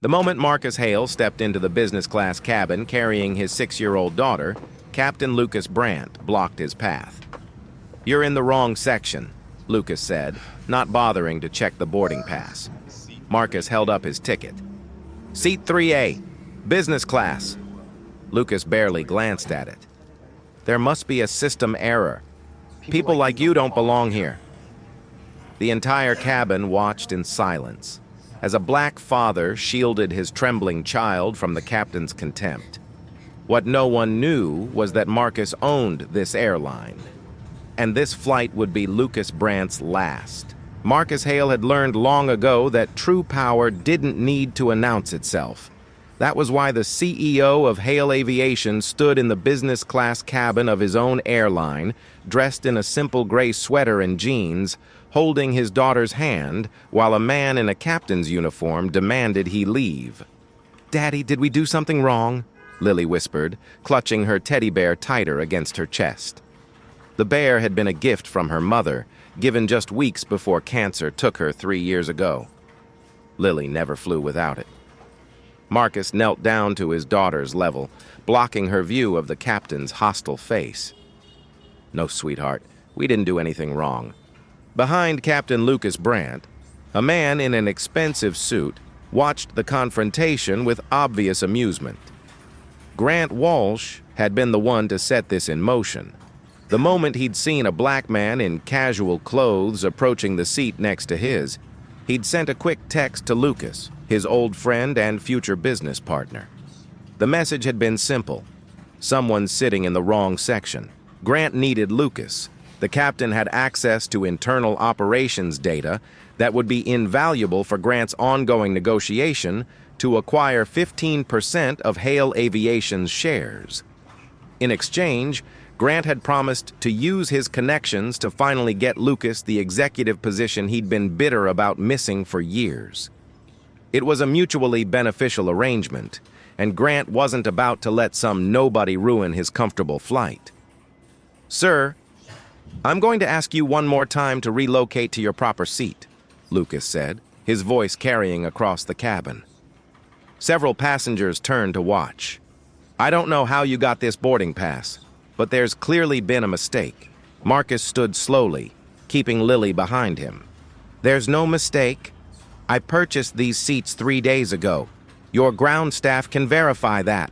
The moment Marcus Hale stepped into the business class cabin carrying his 6-year-old daughter, Captain Lucas Brandt blocked his path. "You're in the wrong section," Lucas said, not bothering to check the boarding pass. Marcus held up his ticket. "Seat 3A, business class." Lucas barely glanced at it. "There must be a system error. People like you don't belong here." The entire cabin watched in silence as a black father shielded his trembling child from the captain's contempt. What no one knew was that Marcus owned this airline, and this flight would be Lucas Brandt's last. Marcus Hale had learned long ago that true power didn't need to announce itself. That was why the CEO of Hale Aviation stood in the business class cabin of his own airline, dressed in a simple gray sweater and jeans, holding his daughter's hand, while a man in a captain's uniform demanded he leave. "Daddy, did we do something wrong?" Lily whispered, clutching her teddy bear tighter against her chest. The bear had been a gift from her mother, given just weeks before cancer took her 3 years ago. Lily never flew without it. Marcus knelt down to his daughter's level, blocking her view of the captain's hostile face. "No, sweetheart, we didn't do anything wrong." Behind Captain Lucas Brandt, a man in an expensive suit watched the confrontation with obvious amusement. Grant Walsh had been the one to set this in motion. The moment he'd seen a black man in casual clothes approaching the seat next to his, he'd sent a quick text to Lucas, his old friend and future business partner. The message had been simple: someone sitting in the wrong section. Grant needed Lucas. The captain had access to internal operations data that would be invaluable for Grant's ongoing negotiation to acquire 15% of Hale Aviation's shares. In exchange, Grant had promised to use his connections to finally get Lucas the executive position he'd been bitter about missing for years. It was a mutually beneficial arrangement, and Grant wasn't about to let some nobody ruin his comfortable flight. "Sir, I'm going to ask you one more time to relocate to your proper seat," Lucas said, his voice carrying across the cabin. Several passengers turned to watch. "I don't know how you got this boarding pass, but there's clearly been a mistake." Marcus stood slowly, keeping Lily behind him. "There's no mistake. I purchased these seats 3 days ago. Your ground staff can verify that."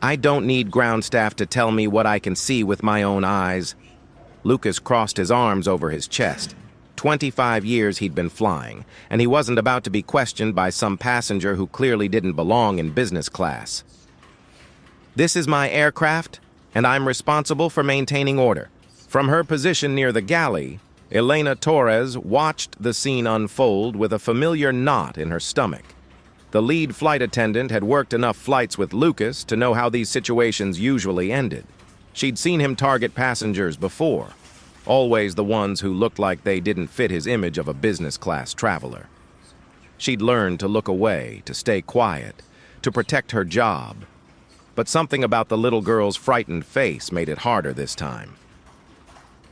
"I don't need ground staff to tell me what I can see with my own eyes." Lucas crossed his arms over his chest. 25 years he'd been flying, and he wasn't about to be questioned by some passenger who clearly didn't belong in business class. "This is my aircraft, and I'm responsible for maintaining order." From her position near the galley, Elena Torres watched the scene unfold with a familiar knot in her stomach. The lead flight attendant had worked enough flights with Lucas to know how these situations usually ended. She'd seen him target passengers before, always the ones who looked like they didn't fit his image of a business-class traveler. She'd learned to look away, to stay quiet, to protect her job. But something about the little girl's frightened face made it harder this time.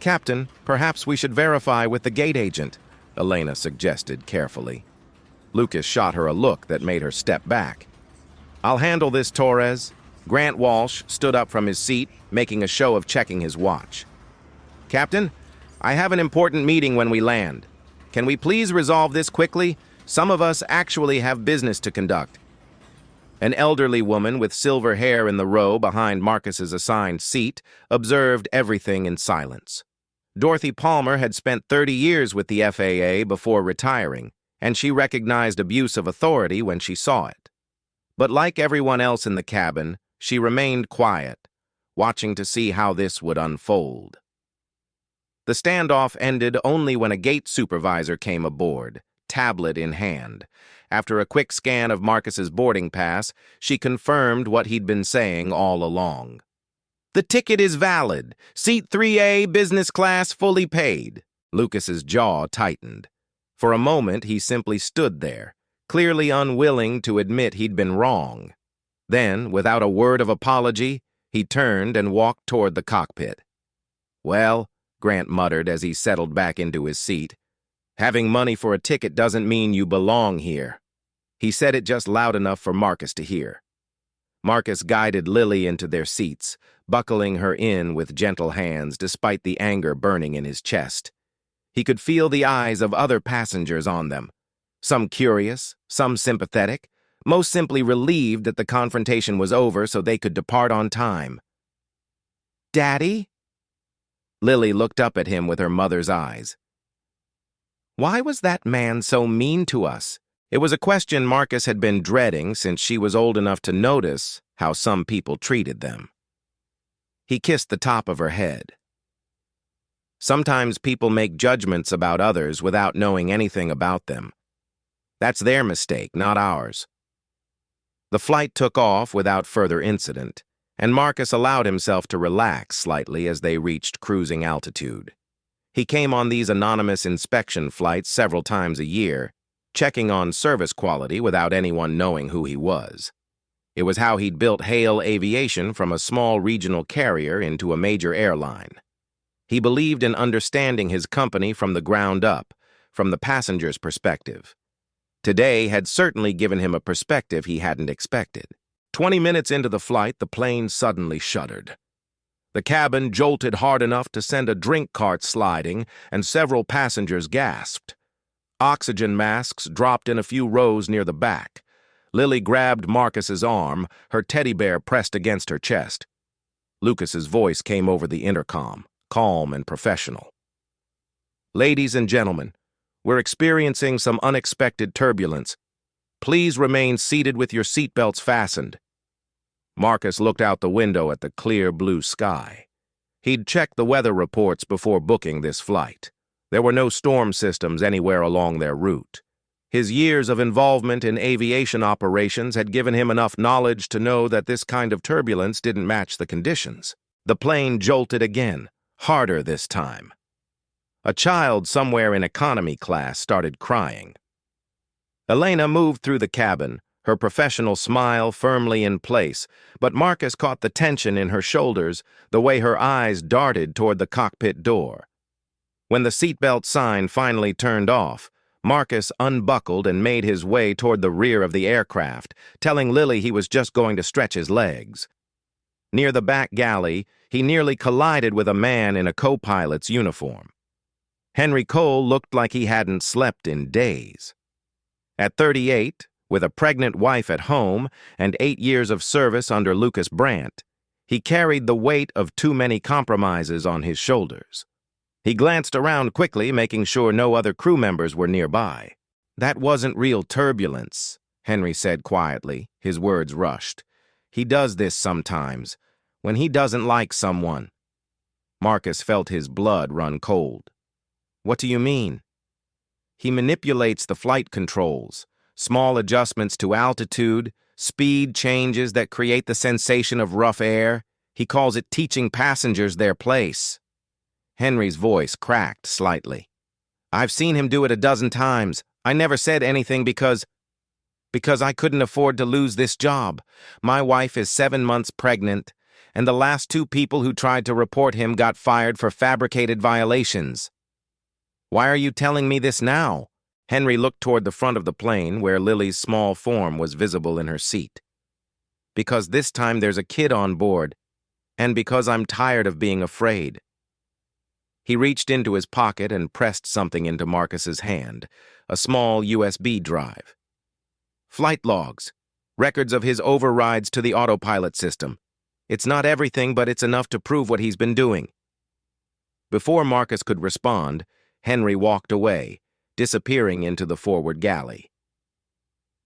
"Captain, perhaps we should verify with the gate agent," Elena suggested carefully. Lucas shot her a look that made her step back. "I'll handle this, Torres." Grant Walsh stood up from his seat, making a show of checking his watch. "Captain, I have an important meeting when we land. Can we please resolve this quickly? Some of us actually have business to conduct." An elderly woman with silver hair in the row behind Marcus's assigned seat observed everything in silence. Dorothy Palmer had spent 30 years with the FAA before retiring, and she recognized abuse of authority when she saw it. But like everyone else in the cabin, she remained quiet, watching to see how this would unfold. The standoff ended only when a gate supervisor came aboard, tablet in hand. After a quick scan of Marcus's boarding pass, she confirmed what he'd been saying all along. "The ticket is valid. Seat 3A, business class, fully paid." Lucas's jaw tightened. For a moment, he simply stood there, clearly unwilling to admit he'd been wrong. Then, without a word of apology, he turned and walked toward the cockpit. "Well," Grant muttered as he settled back into his seat, "having money for a ticket doesn't mean you belong here." He said it just loud enough for Marcus to hear. Marcus guided Lily into their seats, buckling her in with gentle hands despite the anger burning in his chest. He could feel the eyes of other passengers on them, some curious, some sympathetic, most simply relieved that the confrontation was over so they could depart on time. "Daddy?" Lily looked up at him with her mother's eyes. Why was that man so mean to us? It was a question Marcus had been dreading since she was old enough to notice how some people treated them. He kissed the top of her head. Sometimes people make judgments about others without knowing anything about them. That's their mistake, not ours. The flight took off without further incident, and Marcus allowed himself to relax slightly as they reached cruising altitude. He came on these anonymous inspection flights several times a year, checking on service quality without anyone knowing who he was. It was how he'd built Hale Aviation from a small regional carrier into a major airline. He believed in understanding his company from the ground up, from the passenger's perspective. Today had certainly given him a perspective he hadn't expected. 20 minutes into the flight, the plane suddenly shuddered. The cabin jolted hard enough to send a drink cart sliding, and several passengers gasped. Oxygen masks dropped in a few rows near the back. Lily grabbed Marcus's arm, her teddy bear pressed against her chest. Lucas's voice came over the intercom, calm and professional. "Ladies and gentlemen, we're experiencing some unexpected turbulence. Please remain seated with your seatbelts fastened." Marcus looked out the window at the clear blue sky. He'd checked the weather reports before booking this flight. There were no storm systems anywhere along their route. His years of involvement in aviation operations had given him enough knowledge to know that this kind of turbulence didn't match the conditions. The plane jolted again, harder this time. A child somewhere in economy class started crying. Elena moved through the cabin, her professional smile firmly in place, but Marcus caught the tension in her shoulders, the way her eyes darted toward the cockpit door. When the seatbelt sign finally turned off, Marcus unbuckled and made his way toward the rear of the aircraft, telling Lily he was just going to stretch his legs. Near the back galley, he nearly collided with a man in a co-pilot's uniform. Henry Cole looked like he hadn't slept in days. At 38, with a pregnant wife at home and 8 years of service under Lucas Brandt, he carried the weight of too many compromises on his shoulders. He glanced around quickly, making sure no other crew members were nearby. "That wasn't real turbulence," Henry said quietly, his words rushed. "He does this sometimes, when he doesn't like someone." Marcus felt his blood run cold. "What do you mean?" "He manipulates the flight controls, small adjustments to altitude, speed changes that create the sensation of rough air. He calls it teaching passengers their place." Henry's voice cracked slightly. "I've seen him do it a dozen times. I never said anything because I couldn't afford to lose this job. My wife is 7 months pregnant, and the last 2 people who tried to report him got fired for fabricated violations." "Why are you telling me this now?" Henry looked toward the front of the plane where Lily's small form was visible in her seat. "Because this time there's a kid on board, and because I'm tired of being afraid." He reached into his pocket and pressed something into Marcus's hand, a small USB drive. "Flight logs, records of his overrides to the autopilot system. It's not everything, but it's enough to prove what he's been doing." Before Marcus could respond, Henry walked away, disappearing into the forward galley.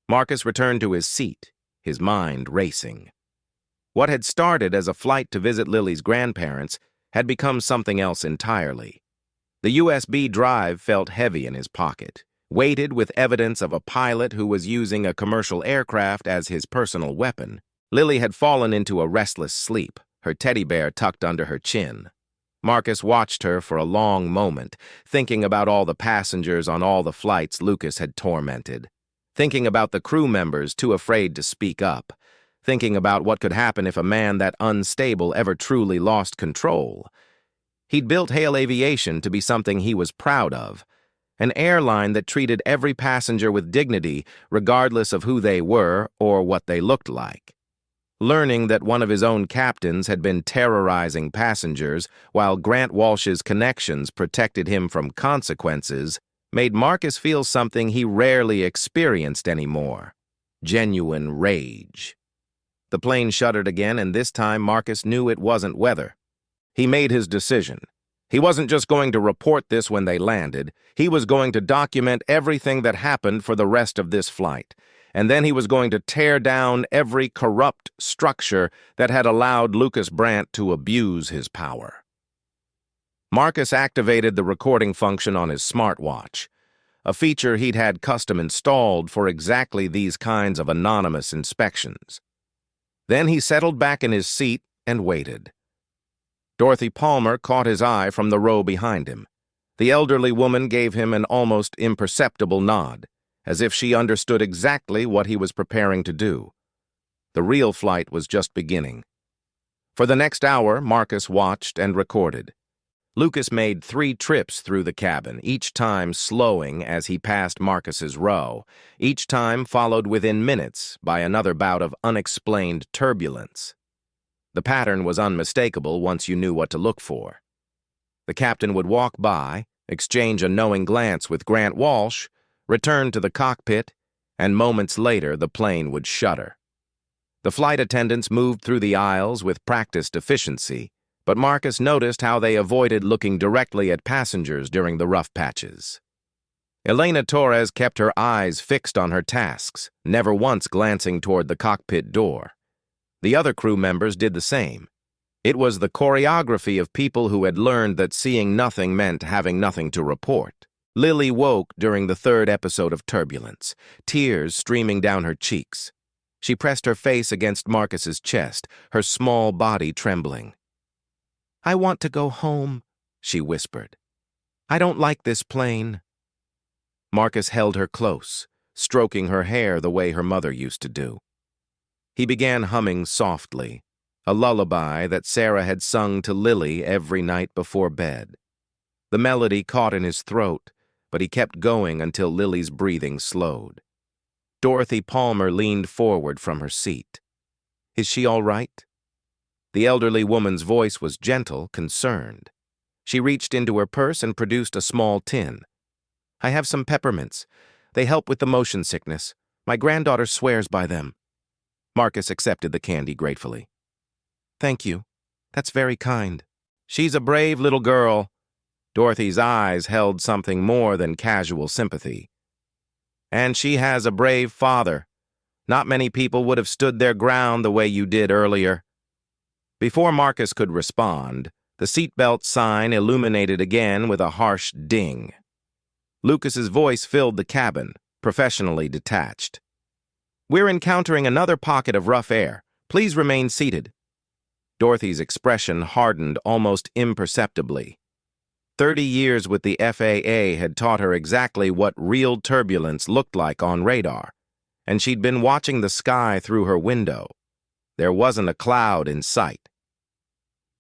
Marcus returned to his seat, his mind racing. What had started as a flight to visit Lily's grandparents had become something else entirely. The USB drive felt heavy in his pocket, weighted with evidence of a pilot who was using a commercial aircraft as his personal weapon. Lily had fallen into a restless sleep, her teddy bear tucked under her chin. Marcus watched her for a long moment, thinking about all the passengers on all the flights Lucas had tormented, thinking about the crew members too afraid to speak up, thinking about what could happen if a man that unstable ever truly lost control. He'd built Hale Aviation to be something he was proud of, an airline that treated every passenger with dignity regardless of who they were or what they looked like. Learning that one of his own captains had been terrorizing passengers while Grant Walsh's connections protected him from consequences made Marcus feel something he rarely experienced anymore: genuine rage. The plane shuddered again, and this time Marcus knew it wasn't weather. He made his decision. He wasn't just going to report this when they landed. He was going to document everything that happened for the rest of this flight. And then he was going to tear down every corrupt structure that had allowed Lucas Brandt to abuse his power. Marcus activated the recording function on his smartwatch, a feature he'd had custom installed for exactly these kinds of anonymous inspections. Then he settled back in his seat and waited. Dorothy Palmer caught his eye from the row behind him. The elderly woman gave him an almost imperceptible nod, as if she understood exactly what he was preparing to do. The real flight was just beginning. For the next hour, Marcus watched and recorded. Lucas made 3 trips through the cabin, each time slowing as he passed Marcus's row, each time followed within minutes by another bout of unexplained turbulence. The pattern was unmistakable once you knew what to look for. The captain would walk by, exchange a knowing glance with Grant Walsh, return to the cockpit, and moments later the plane would shudder. The flight attendants moved through the aisles with practiced efficiency, but Marcus noticed how they avoided looking directly at passengers during the rough patches. Elena Torres kept her eyes fixed on her tasks, never once glancing toward the cockpit door. The other crew members did the same. It was the choreography of people who had learned that seeing nothing meant having nothing to report. Lily woke during the 3rd episode of Turbulence, tears streaming down her cheeks. She pressed her face against Marcus's chest, her small body trembling. "I want to go home," she whispered. "I don't like this plane." Marcus held her close, stroking her hair the way her mother used to do. He began humming softly, a lullaby that Sarah had sung to Lily every night before bed. The melody caught in his throat, but he kept going until Lily's breathing slowed. Dorothy Palmer leaned forward from her seat. "Is she all right?" The elderly woman's voice was gentle, concerned. She reached into her purse and produced a small tin. "I have some peppermints. They help with the motion sickness. My granddaughter swears by them." Marcus accepted the candy gratefully. "Thank you. That's very kind." "She's a brave little girl." Dorothy's eyes held something more than casual sympathy. "And she has a brave father. Not many people would have stood their ground the way you did earlier." Before Marcus could respond, the seatbelt sign illuminated again with a harsh ding. Lucas's voice filled the cabin, professionally detached. "We're encountering another pocket of rough air. Please remain seated." Dorothy's expression hardened almost imperceptibly. 30 years with the FAA had taught her exactly what real turbulence looked like on radar, and she'd been watching the sky through her window. There wasn't a cloud in sight.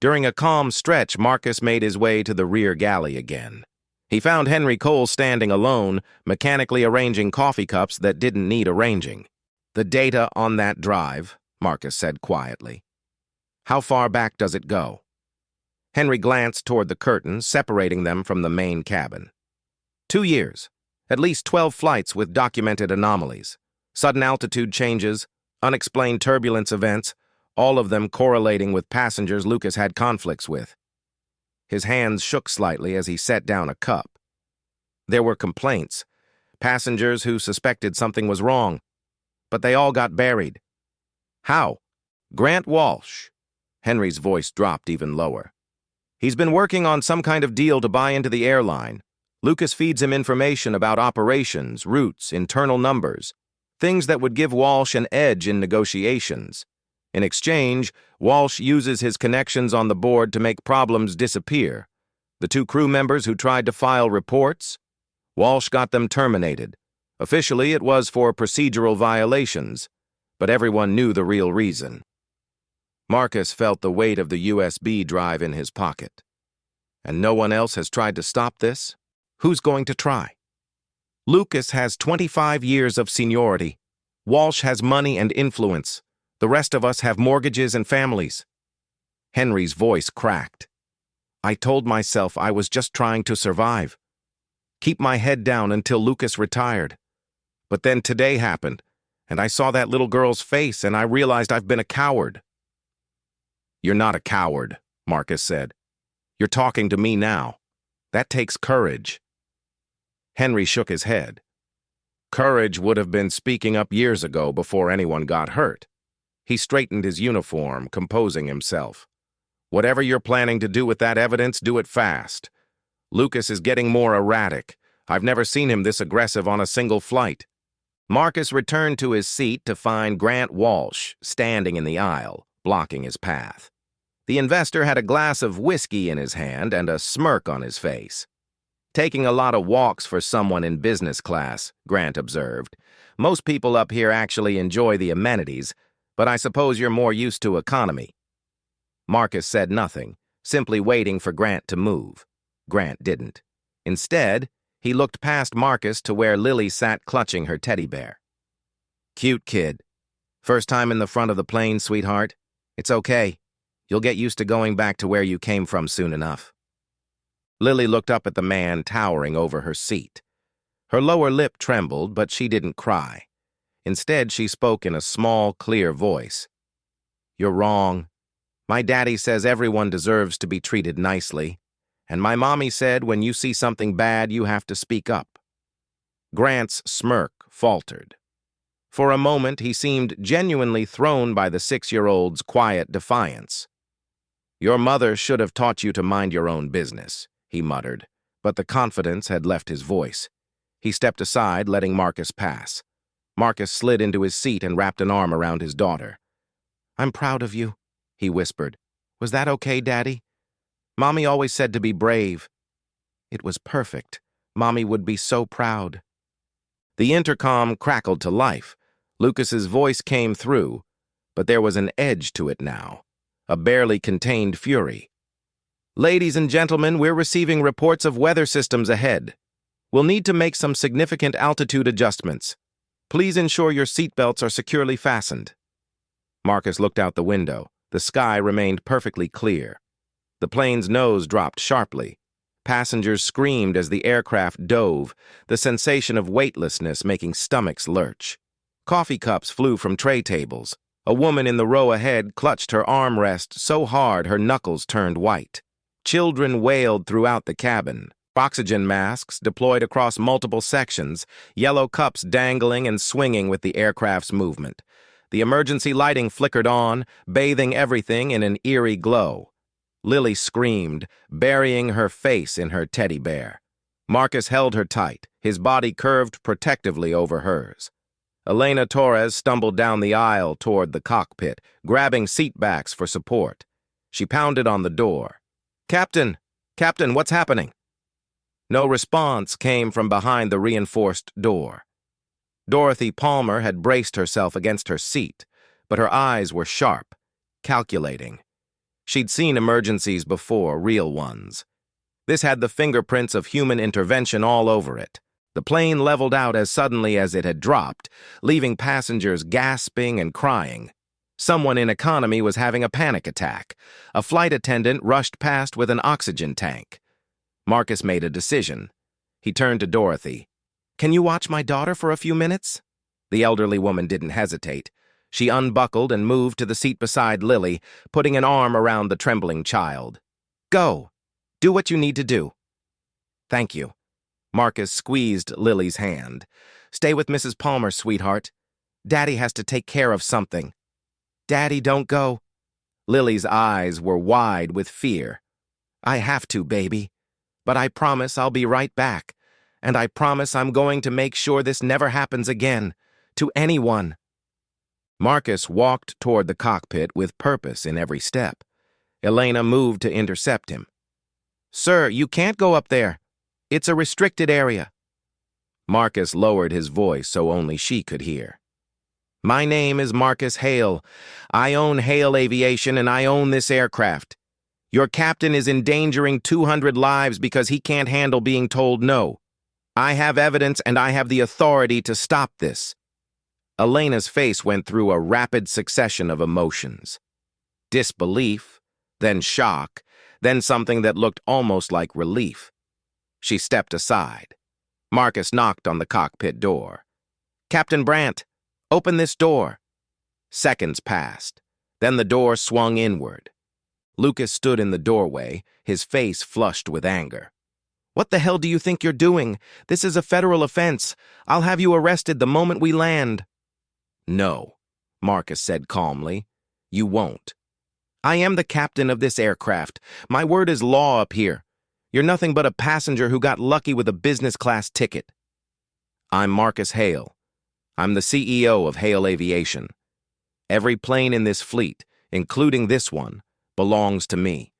During a calm stretch, Marcus made his way to the rear galley again. He found Henry Cole standing alone, mechanically arranging coffee cups that didn't need arranging. "The data on that drive," Marcus said quietly. "How far back does it go?" Henry glanced toward the curtains, separating them from the main cabin. 2 years. At least 12 flights with documented anomalies. Sudden altitude changes, unexplained turbulence events, all of them correlating with passengers Lucas had conflicts with. His hands shook slightly as he set down a cup. There were complaints, passengers who suspected something was wrong, but they all got buried. "How?" "Grant Walsh." Henry's voice dropped even lower. "He's been working on some kind of deal to buy into the airline. Lucas feeds him information about operations, routes, internal numbers, things that would give Walsh an edge in negotiations. In exchange, Walsh uses his connections on the board to make problems disappear. The 2 crew members who tried to file reports, Walsh got them terminated. Officially, it was for procedural violations, but everyone knew the real reason." Marcus felt the weight of the USB drive in his pocket. "And no one else has tried to stop this?" "Who's going to try?" Lucas has 25 years of seniority. Walsh has money and influence. The rest of us have mortgages and families. Henry's voice cracked. I told myself I was just trying to survive. Keep my head down until Lucas retired. But then today happened, and I saw that little girl's face, and I realized I've been a coward. You're not a coward, Marcus said. You're talking to me now. That takes courage. Henry shook his head. Courage would have been speaking up years ago before anyone got hurt. He straightened his uniform, composing himself. Whatever you're planning to do with that evidence, do it fast. Lucas is getting more erratic. I've never seen him this aggressive on a single flight. Marcus returned to his seat to find Grant Walsh standing in the aisle, blocking his path. The investor had a glass of whiskey in his hand and a smirk on his face. Taking a lot of walks for someone in business class, Grant observed. Most people up here actually enjoy the amenities, but I suppose you're more used to economy. Marcus said nothing, simply waiting for Grant to move. Grant didn't. Instead, he looked past Marcus to where Lily sat clutching her teddy bear. Cute kid. First time in the front of the plane, sweetheart? It's okay. You'll get used to going back to where you came from soon enough. Lily looked up at the man towering over her seat. Her lower lip trembled, but she didn't cry. Instead, she spoke in a small, clear voice. You're wrong. My daddy says everyone deserves to be treated nicely. And my mommy said when you see something bad, you have to speak up. Grant's smirk faltered. For a moment, he seemed genuinely thrown by the 6-year-old's quiet defiance. Your mother should have taught you to mind your own business, he muttered, but the confidence had left his voice. He stepped aside, letting Marcus pass. Marcus slid into his seat and wrapped an arm around his daughter. I'm proud of you, he whispered. Was that okay, Daddy? Mommy always said to be brave. It was perfect. Mommy would be so proud. The intercom crackled to life. Lucas's voice came through, but there was an edge to it now, a barely contained fury. Ladies and gentlemen, we're receiving reports of weather systems ahead. We'll need to make some significant altitude adjustments. Please ensure your seatbelts are securely fastened. Marcus looked out the window. The sky remained perfectly clear. The plane's nose dropped sharply. Passengers screamed as the aircraft dove, the sensation of weightlessness making stomachs lurch. Coffee cups flew from tray tables. A woman in the row ahead clutched her armrest so hard her knuckles turned white. Children wailed throughout the cabin. Oxygen masks deployed across multiple sections, yellow cups dangling and swinging with the aircraft's movement. The emergency lighting flickered on, bathing everything in an eerie glow. Lily screamed, burying her face in her teddy bear. Marcus held her tight, his body curved protectively over hers. Elena Torres stumbled down the aisle toward the cockpit, grabbing seatbacks for support. She pounded on the door. Captain! Captain, what's happening? No response came from behind the reinforced door. Dorothy Palmer had braced herself against her seat, but her eyes were sharp, calculating. She'd seen emergencies before, real ones. This had the fingerprints of human intervention all over it. The plane leveled out as suddenly as it had dropped, leaving passengers gasping and crying. Someone in economy was having a panic attack. A flight attendant rushed past with an oxygen tank. Marcus made a decision. He turned to Dorothy. Can you watch my daughter for a few minutes? The elderly woman didn't hesitate. She unbuckled and moved to the seat beside Lily, putting an arm around the trembling child. Go. Do what you need to do. Thank you. Marcus squeezed Lily's hand. Stay with Mrs. Palmer, sweetheart. Daddy has to take care of something. Daddy, don't go. Lily's eyes were wide with fear. I have to, baby. But I promise I'll be right back. And I promise I'm going to make sure this never happens again. To anyone. Marcus walked toward the cockpit with purpose in every step. Elena moved to intercept him. Sir, you can't go up there. It's a restricted area. Marcus lowered his voice so only she could hear. My name is Marcus Hale. I own Hale Aviation and I own this aircraft. Your captain is endangering 200 lives because he can't handle being told no. I have evidence and I have the authority to stop this. Elena's face went through a rapid succession of emotions. Disbelief, then shock, then something that looked almost like relief. She stepped aside. Marcus knocked on the cockpit door. "Captain Brandt, open this door." Seconds passed. Then the door swung inward. Lucas stood in the doorway, his face flushed with anger. "What the hell do you think you're doing? This is a federal offense. I'll have you arrested the moment we land." "No," Marcus said calmly. "You won't. I am the captain of this aircraft. My word is law up here. You're nothing but a passenger who got lucky with a business class ticket." "I'm Marcus Hale. I'm the CEO of Hale Aviation. Every plane in this fleet, including this one, belongs to me.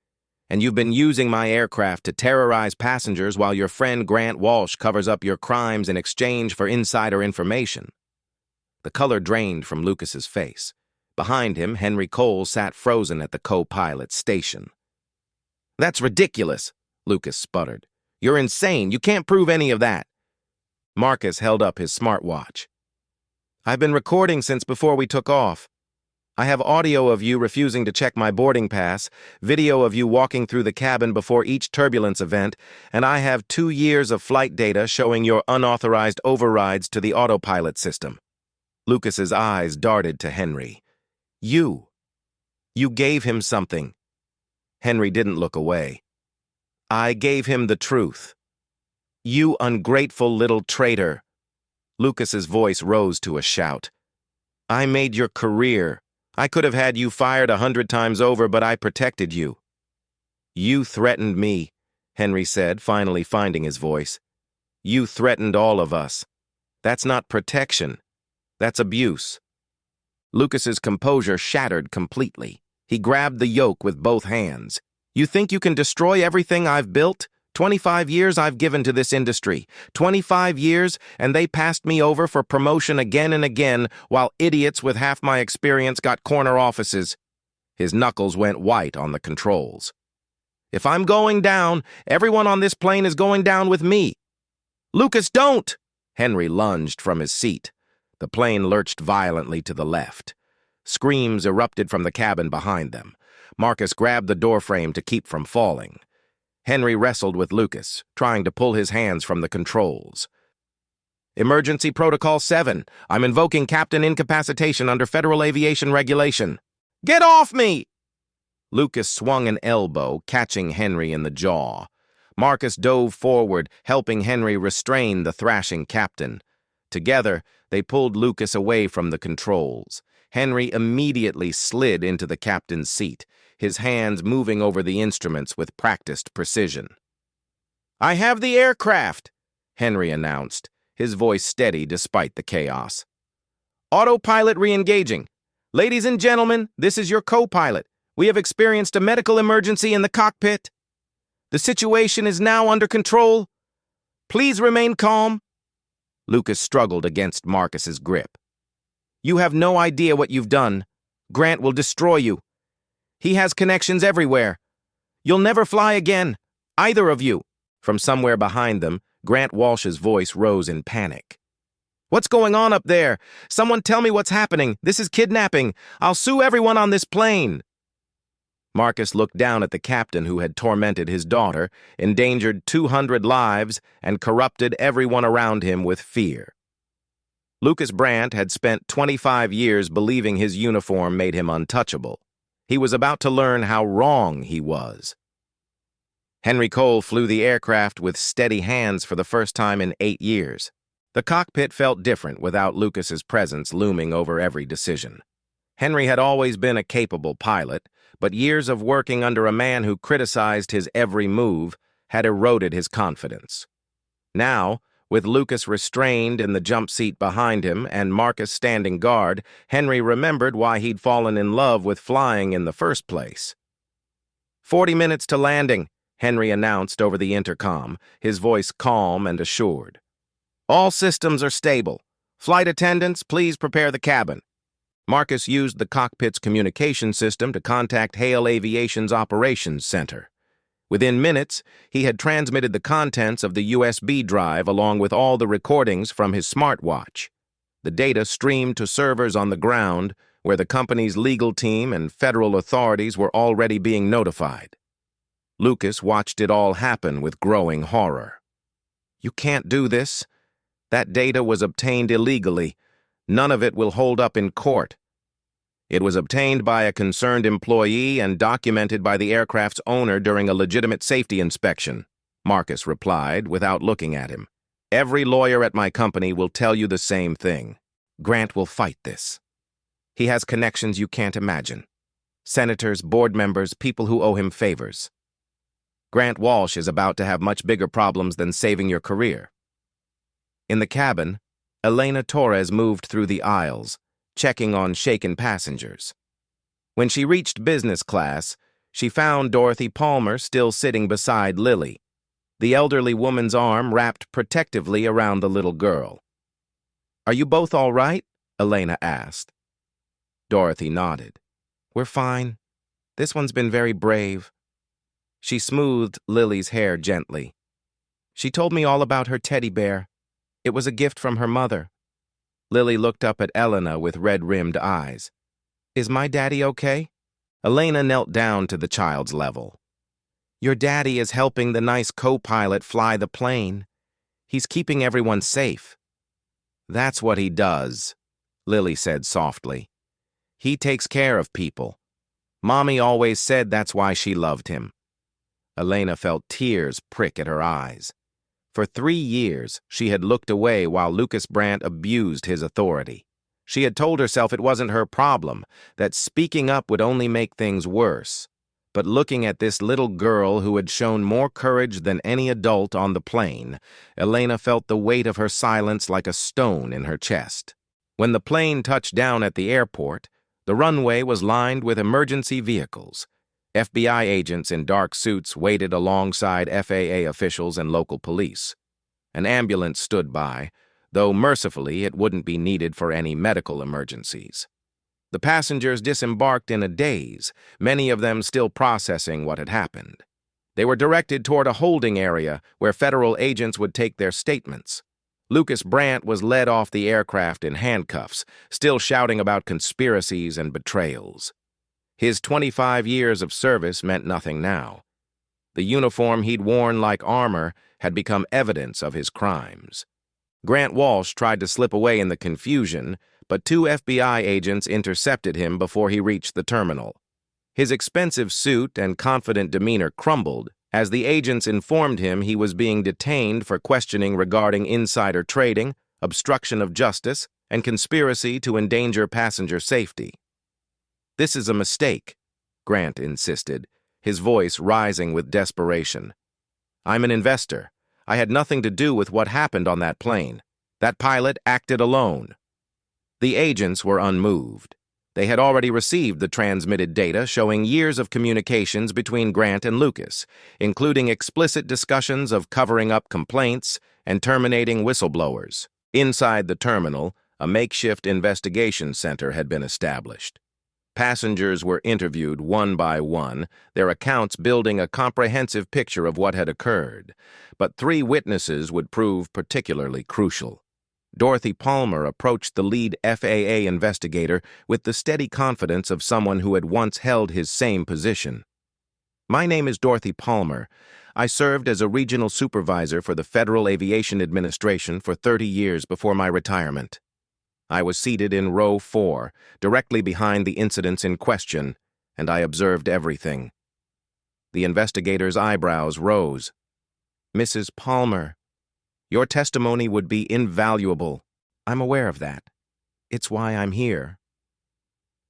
And you've been using my aircraft to terrorize passengers while your friend Grant Walsh covers up your crimes in exchange for insider information." The color drained from Lucas's face. Behind him, Henry Cole sat frozen at the co-pilot's station. "That's ridiculous," Lucas sputtered. "You're insane. You can't prove any of that." Marcus held up his smartwatch. "I've been recording since before we took off. I have audio of you refusing to check my boarding pass, video of you walking through the cabin before each turbulence event, and I have 2 years of flight data showing your unauthorized overrides to the autopilot system." Lucas's eyes darted to Henry. You gave him something." Henry didn't look away. "I gave him the truth." "You ungrateful little traitor." Lucas's voice rose to a shout. "I made your career. I could have had you fired 100 times over, but I protected you." "You threatened me," Henry said, finally finding his voice. "You threatened all of us. That's not protection. That's abuse." Lucas's composure shattered completely. He grabbed the yoke with both hands. "You think you can destroy everything I've built? 25 years I've given to this industry. 25 years, and they passed me over for promotion again and again, while idiots with half my experience got corner offices." His knuckles went white on the controls. "If I'm going down, everyone on this plane is going down with me." "Lucas, don't!" Henry lunged from his seat. The plane lurched violently to the left. Screams erupted from the cabin behind them. Marcus grabbed the doorframe to keep from falling. Henry wrestled with Lucas, trying to pull his hands from the controls. "Emergency Protocol 7. I'm invoking captain incapacitation under federal aviation regulation." "Get off me!" Lucas swung an elbow, catching Henry in the jaw. Marcus dove forward, helping Henry restrain the thrashing captain. Together, they pulled Lucas away from the controls. Henry immediately slid into the captain's seat, his hands moving over the instruments with practiced precision. "I have the aircraft," Henry announced, his voice steady despite the chaos. "Autopilot re-engaging. Ladies and gentlemen, this is your co-pilot. We have experienced a medical emergency in the cockpit. The situation is now under control. Please remain calm." Lucas struggled against Marcus's grip. "You have no idea what you've done. Grant will destroy you. He has connections everywhere. You'll never fly again, either of you." From somewhere behind them, Grant Walsh's voice rose in panic. "What's going on up there? Someone tell me what's happening. This is kidnapping. I'll sue everyone on this plane." Marcus looked down at the captain who had tormented his daughter, endangered 200 lives, and corrupted everyone around him with fear. Lucas Brandt had spent 25 years believing his uniform made him untouchable. He was about to learn how wrong he was. Henry Cole flew the aircraft with steady hands for the first time in 8 years. The cockpit felt different without Lucas's presence looming over every decision. Henry had always been a capable pilot, but years of working under a man who criticized his every move had eroded his confidence. Now, with Lucas restrained in the jump seat behind him and Marcus standing guard, Henry remembered why he'd fallen in love with flying in the first place. 40 minutes to landing, Henry announced over the intercom, his voice calm and assured. "All systems are stable. Flight attendants, please prepare the cabin." Marcus used the cockpit's communication system to contact Hale Aviation's operations center. Within minutes, he had transmitted the contents of the USB drive along with all the recordings from his smartwatch. The data streamed to servers on the ground, where the company's legal team and federal authorities were already being notified. Lucas watched it all happen with growing horror. "You can't do this. That data was obtained illegally. None of it will hold up in court." "It was obtained by a concerned employee and documented by the aircraft's owner during a legitimate safety inspection," Marcus replied without looking at him. "Every lawyer at my company will tell you the same thing. Grant will fight this. He has connections you can't imagine. Senators, board members, people who owe him favors. Grant Walsh is about to have much bigger problems than saving your career." In the cabin, Elena Torres moved through the aisles, checking on shaken passengers. When she reached business class, she found Dorothy Palmer still sitting beside Lily, the elderly woman's arm wrapped protectively around the little girl. "Are you both all right?" Elena asked. Dorothy nodded. "We're fine. This one's been very brave." She smoothed Lily's hair gently. "She told me all about her teddy bear. It was a gift from her mother." Lily looked up at Elena with red-rimmed eyes. "Is my daddy okay?" Elena knelt down to the child's level. "Your daddy is helping the nice co-pilot fly the plane. He's keeping everyone safe." "That's what he does," Lily said softly. "He takes care of people. Mommy always said that's why she loved him." Elena felt tears prick at her eyes. For 3 years, she had looked away while Lucas Brandt abused his authority. She had told herself it wasn't her problem, that speaking up would only make things worse. But looking at this little girl who had shown more courage than any adult on the plane, Elena felt the weight of her silence like a stone in her chest. When the plane touched down at the airport, the runway was lined with emergency vehicles. FBI agents in dark suits waited alongside FAA officials and local police. An ambulance stood by, though mercifully it wouldn't be needed for any medical emergencies. The passengers disembarked in a daze, many of them still processing what had happened. They were directed toward a holding area where federal agents would take their statements. Lucas Brandt was led off the aircraft in handcuffs, still shouting about conspiracies and betrayals. His 25 years of service meant nothing now. The uniform he'd worn like armor had become evidence of his crimes. Grant Walsh tried to slip away in the confusion, but 2 FBI agents intercepted him before he reached the terminal. His expensive suit and confident demeanor crumbled as the agents informed him he was being detained for questioning regarding insider trading, obstruction of justice, and conspiracy to endanger passenger safety. "This is a mistake," Grant insisted, his voice rising with desperation. "I'm an investor. I had nothing to do with what happened on that plane. That pilot acted alone." The agents were unmoved. They had already received the transmitted data showing years of communications between Grant and Lucas, including explicit discussions of covering up complaints and terminating whistleblowers. Inside the terminal, a makeshift investigation center had been established. Passengers were interviewed one by one, their accounts building a comprehensive picture of what had occurred. But 3 witnesses would prove particularly crucial. Dorothy Palmer approached the lead FAA investigator with the steady confidence of someone who had once held his same position. "My name is Dorothy Palmer. I served as a regional supervisor for the Federal Aviation Administration for 30 years before my retirement. I was seated in row 4, directly behind the incidents in question, and I observed everything." The investigator's eyebrows rose. "Mrs. Palmer, your testimony would be invaluable. I'm aware of that. It's why I'm here."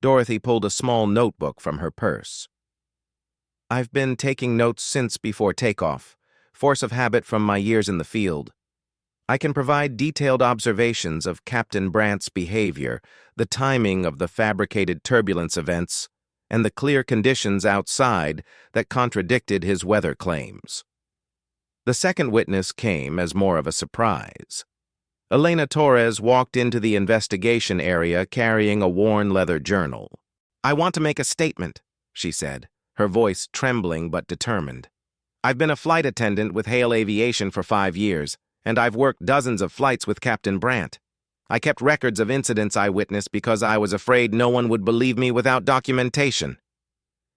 Dorothy pulled a small notebook from her purse. "I've been taking notes since before takeoff, force of habit from my years in the field. I can provide detailed observations of Captain Brandt's behavior, the timing of the fabricated turbulence events, and the clear conditions outside that contradicted his weather claims." The second witness came as more of a surprise. Elena Torres walked into the investigation area carrying a worn leather journal. "I want to make a statement," she said, her voice trembling but determined. I've been a flight attendant with Hale Aviation for 5 years, and I've worked dozens of flights with Captain Brandt. I kept records of incidents I witnessed because I was afraid no one would believe me without documentation.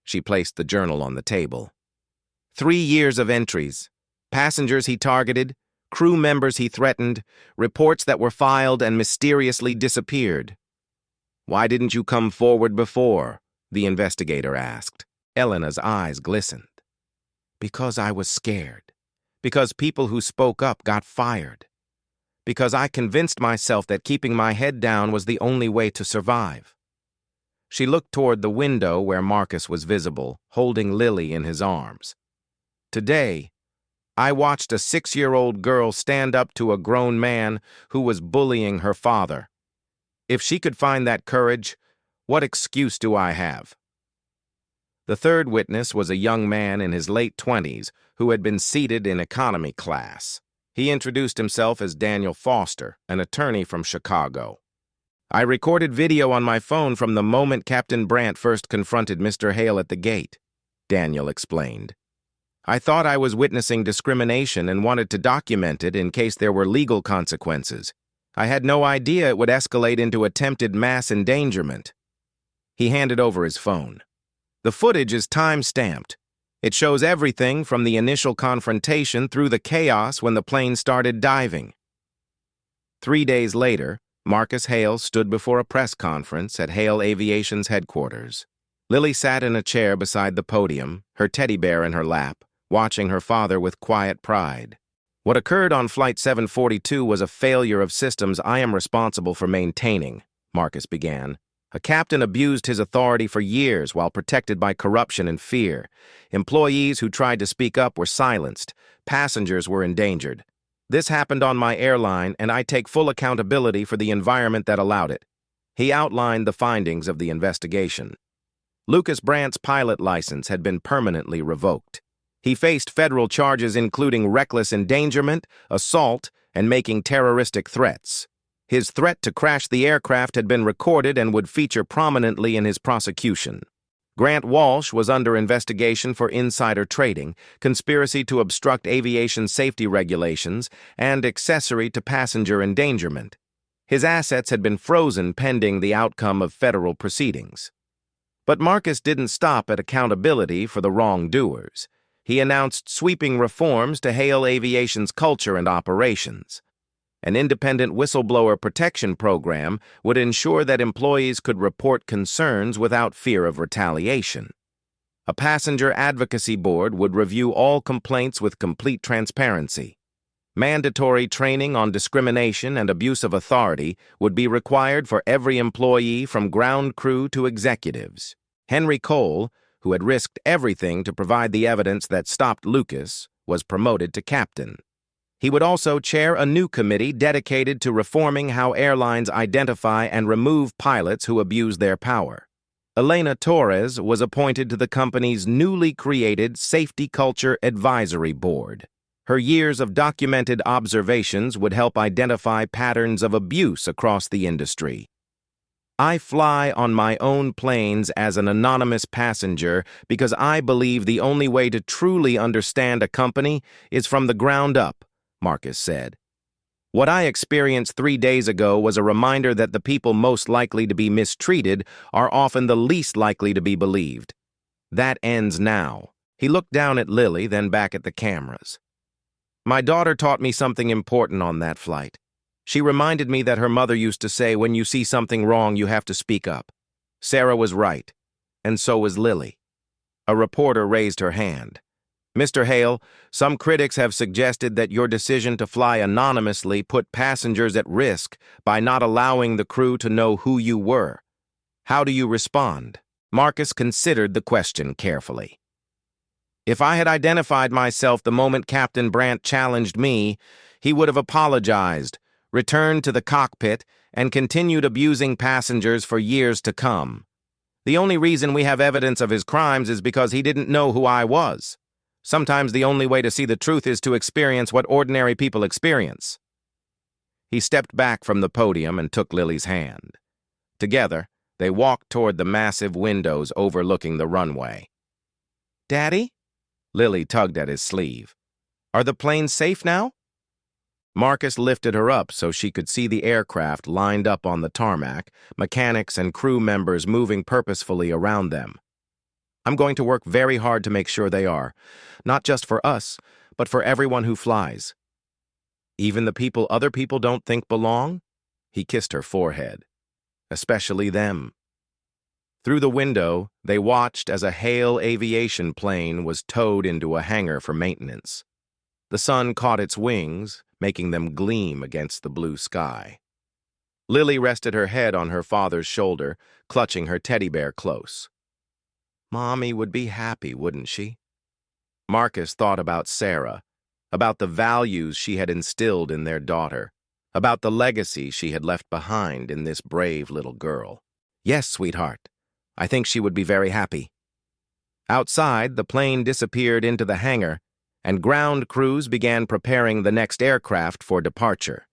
She placed the journal on the table. 3 years of entries. Passengers he targeted, crew members he threatened, reports that were filed and mysteriously disappeared. "Why didn't you come forward before?" the investigator asked. Elena's eyes glistened. "Because I was scared. Because people who spoke up got fired. Because I convinced myself that keeping my head down was the only way to survive." She looked toward the window where Marcus was visible, holding Lily in his arms. "Today, I watched a 6-year-old girl stand up to a grown man who was bullying her father. If she could find that courage, what excuse do I have?" The third witness was a young man in his late 20s who had been seated in economy class. He introduced himself as Daniel Foster, an attorney from Chicago. "I recorded video on my phone from the moment Captain Brandt first confronted Mr. Hale at the gate," Daniel explained. "I thought I was witnessing discrimination and wanted to document it in case there were legal consequences. I had no idea it would escalate into attempted mass endangerment." He handed over his phone. "The footage is time-stamped. It shows everything from the initial confrontation through the chaos when the plane started diving." 3 days later, Marcus Hale stood before a press conference at Hale Aviation's headquarters. Lily sat in a chair beside the podium, her teddy bear in her lap, watching her father with quiet pride. "What occurred on Flight 742 was a failure of systems I am responsible for maintaining," Marcus began. "A captain abused his authority for years while protected by corruption and fear. Employees who tried to speak up were silenced. Passengers were endangered. This happened on my airline, and I take full accountability for the environment that allowed it." He outlined the findings of the investigation. Lucas Brandt's pilot license had been permanently revoked. He faced federal charges including reckless endangerment, assault, and making terroristic threats. His threat to crash the aircraft had been recorded and would feature prominently in his prosecution. Grant Walsh was under investigation for insider trading, conspiracy to obstruct aviation safety regulations, and accessory to passenger endangerment. His assets had been frozen pending the outcome of federal proceedings. But Marcus didn't stop at accountability for the wrongdoers. He announced sweeping reforms to Hale Aviation's culture and operations. An independent whistleblower protection program would ensure that employees could report concerns without fear of retaliation. A passenger advocacy board would review all complaints with complete transparency. Mandatory training on discrimination and abuse of authority would be required for every employee from ground crew to executives. Henry Cole, who had risked everything to provide the evidence that stopped Lucas, was promoted to captain. He would also chair a new committee dedicated to reforming how airlines identify and remove pilots who abuse their power. Elena Torres was appointed to the company's newly created Safety Culture Advisory Board. Her years of documented observations would help identify patterns of abuse across the industry. "I fly on my own planes as an anonymous passenger because I believe the only way to truly understand a company is from the ground up," Marcus said. "What I experienced 3 days ago was a reminder that the people most likely to be mistreated are often the least likely to be believed. That ends now." He looked down at Lily, then back at the cameras. "My daughter taught me something important on that flight. She reminded me that her mother used to say, when you see something wrong, you have to speak up. Sarah was right, and so was Lily." A reporter raised her hand. "Mr. Hale, some critics have suggested that your decision to fly anonymously put passengers at risk by not allowing the crew to know who you were. How do you respond?" Marcus considered the question carefully. "If I had identified myself the moment Captain Brandt challenged me, he would have apologized, returned to the cockpit, and continued abusing passengers for years to come. The only reason we have evidence of his crimes is because he didn't know who I was. Sometimes the only way to see the truth is to experience what ordinary people experience." He stepped back from the podium and took Lily's hand. Together, they walked toward the massive windows overlooking the runway. "Daddy?" Lily tugged at his sleeve. "Are the planes safe now?" Marcus lifted her up so she could see the aircraft lined up on the tarmac, mechanics and crew members moving purposefully around them. "I'm going to work very hard to make sure they are, not just for us, but for everyone who flies." "Even the people other people don't think belong?" He kissed her forehead. "Especially them." Through the window, they watched as a Hale aviation plane was towed into a hangar for maintenance. The sun caught its wings, making them gleam against the blue sky. Lily rested her head on her father's shoulder, clutching her teddy bear close. "Mommy would be happy, wouldn't she?" Marcus thought about Sarah, about the values she had instilled in their daughter, about the legacy she had left behind in this brave little girl. "Yes, sweetheart. I think she would be very happy." Outside, the plane disappeared into the hangar, and ground crews began preparing the next aircraft for departure.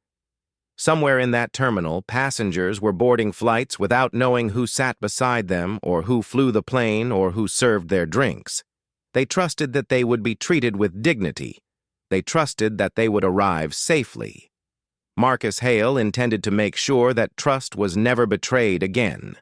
Somewhere in that terminal, passengers were boarding flights without knowing who sat beside them or who flew the plane or who served their drinks. They trusted that they would be treated with dignity. They trusted that they would arrive safely. Marcus Hale intended to make sure that trust was never betrayed again.